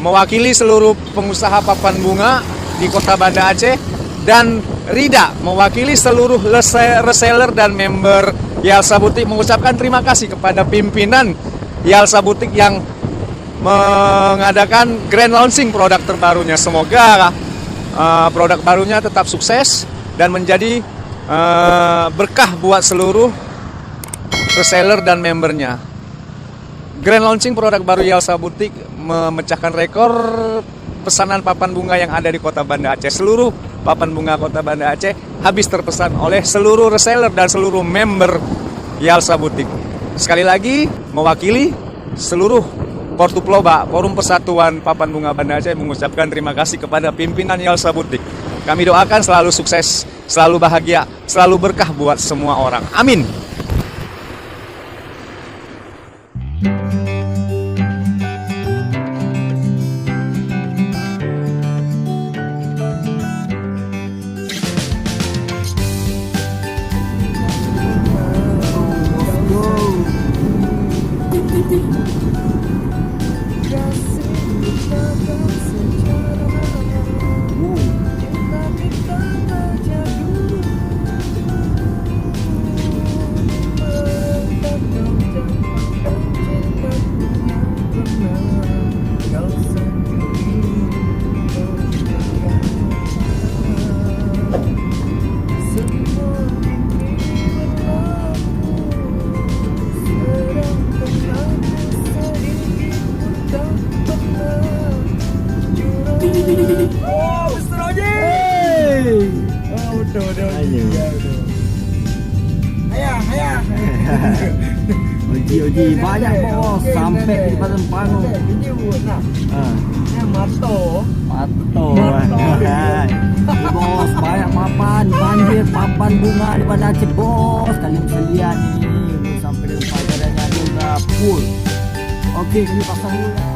mewakili seluruh pengusaha papan bunga di Kota Banda Aceh, dan Rida mewakili seluruh reseller dan member Yalsa Butik mengucapkan terima kasih kepada pimpinan Yalsa Butik yang mengadakan grand launching produk terbarunya. Semoga produk barunya tetap sukses dan menjadi berkah buat seluruh reseller dan membernya. Grand launching produk baru Yalsa Butik memecahkan rekor pesanan papan bunga yang ada di Kota Banda Aceh. Seluruh papan bunga Kota Banda Aceh habis terpesan oleh seluruh reseller dan seluruh member Yalsa Butik. Sekali lagi, mewakili seluruh Portuploba, Forum Persatuan Papan Bunga Banda Aceh, mengucapkan terima kasih kepada pimpinan Yalsa Butik. Kami doakan selalu sukses, selalu bahagia, selalu berkah buat semua orang. Amin. Oh, Mr. Oji. Oh, udah. Ayah. Oji banyak bos, sampai di Padang Pangu. Ini nah. Yang mato. Ini bos, banyak papan, banjir papan bunga di Banda Aceh bos. Kalian bisa lihat ini, sampai dengan pajarannya juga full. Oke, ini pasang dulu.